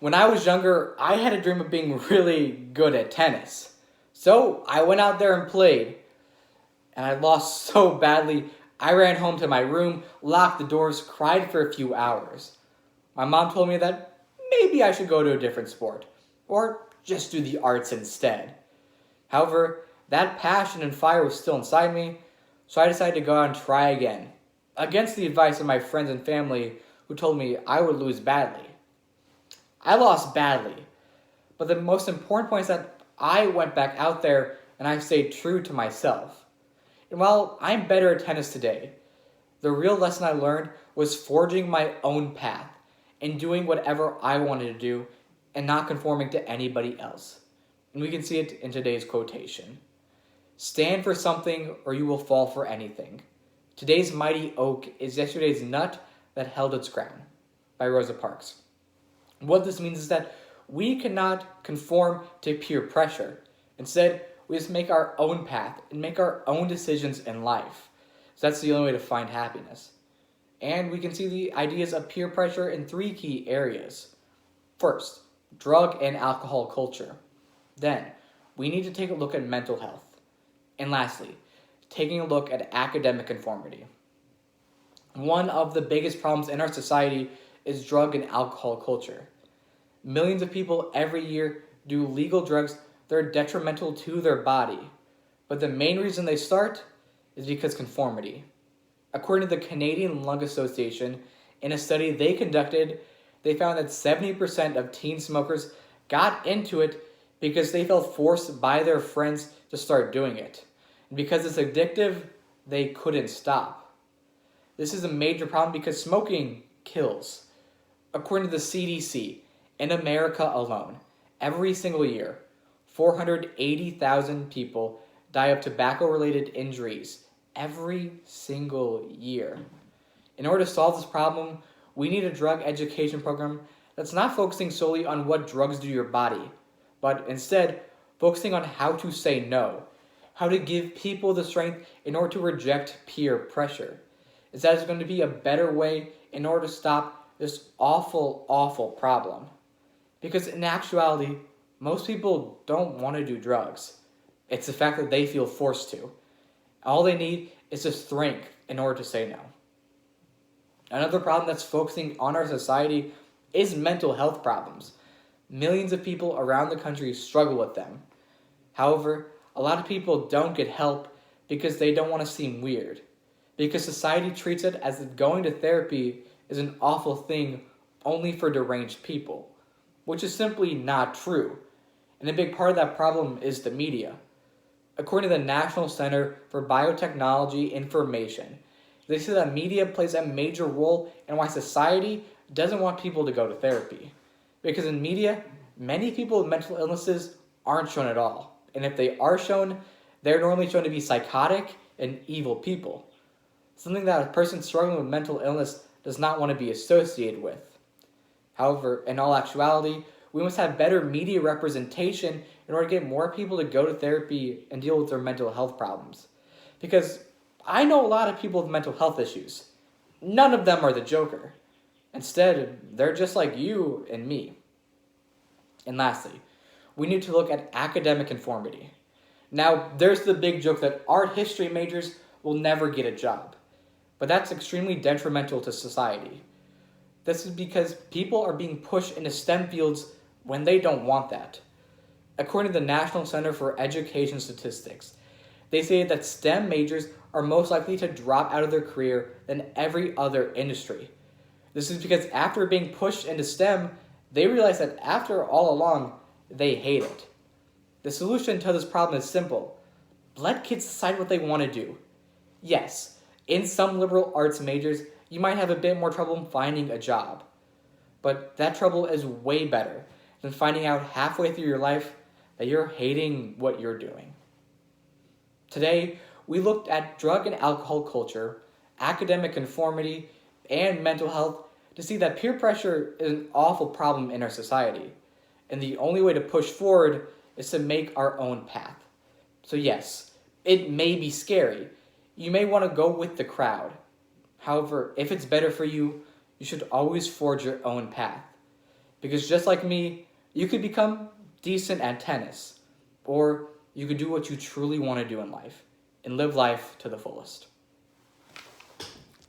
When I was younger, I had a dream of being really good at tennis. So I went out there and played, and I lost so badly. I ran home to my room, locked the doors, cried for a few hours. My mom told me that maybe I should go to a different sport, or just do the arts instead. However, that passion and fire was still inside me, so I decided to go out and try again, against the advice of my friends and family who told me I would lose badly. I lost badly, but the most important point is that I went back out there and I stayed true to myself. And while I'm better at tennis today, the real lesson I learned was forging my own path and doing whatever I wanted to do and not conforming to anybody else. And we can see it in today's quotation. Stand for something or you will fall for anything. Today's mighty oak is yesterday's nut that held its crown, by Rosa Parks. What this means is that we cannot conform to peer pressure. Instead, we just make our own path and make our own decisions in life. So that's the only way to find happiness. And we can see the ideas of peer pressure in three key areas. First, drug and alcohol culture. Then, we need to take a look at mental health. And lastly, taking a look at academic conformity. One of the biggest problems in our society is drug and alcohol culture. Millions of people every year do legal drugs that are detrimental to their body. But the main reason they start is because conformity. According to the Canadian Lung Association, in a study they conducted, they found that 70% of teen smokers got into it because they felt forced by their friends to start doing it. And because it's addictive, they couldn't stop. This is a major problem because smoking kills. According to the CDC, in America alone, every single year, 480,000 people die of tobacco-related injuries every single year. In order to solve this problem, we need a drug education program that's not focusing solely on what drugs do to your body, but instead focusing on how to say no, how to give people the strength in order to reject peer pressure. Is that is going to be a better way in order to stop this awful, awful problem. Because in actuality, most people don't want to do drugs. It's the fact that they feel forced to. All they need is the strength in order to say no. Another problem that's focusing on our society is mental health problems. Millions of people around the country struggle with them. However, a lot of people don't get help because they don't want to seem weird. Because society treats it as if going to therapy is an awful thing only for deranged people, which is simply not true. And a big part of that problem is the media. According to the National Center for Biotechnology Information, they say that media plays a major role in why society doesn't want people to go to therapy. Because in media, many people with mental illnesses aren't shown at all. And if they are shown, they're normally shown to be psychotic and evil people. Something that a person struggling with mental illness does not want to be associated with. However, in all actuality, we must have better media representation in order to get more people to go to therapy and deal with their mental health problems. Because I know a lot of people with mental health issues. None of them are the Joker. Instead, they're just like you and me. And lastly, we need to look at academic conformity. Now, there's the big joke that art history majors will never get a job. But that's extremely detrimental to society. This is because people are being pushed into STEM fields when they don't want that. According to the National Center for Education Statistics, they say that STEM majors are most likely to drop out of their career than every other industry. This is because after being pushed into STEM, they realize that after all along, they hate it. The solution to this problem is simple. Let kids decide what they want to do. Yes, in some liberal arts majors, you might have a bit more trouble finding a job. But that trouble is way better than finding out halfway through your life that you're hating what you're doing. Today, we looked at drug and alcohol culture, academic conformity, and mental health to see that peer pressure is an awful problem in our society. And the only way to push forward is to make our own path. So yes, it may be scary. You may want to go with the crowd. However, if it's better for you, you should always forge your own path. Because just like me, you could become decent at tennis, or you could do what you truly want to do in life and live life to the fullest.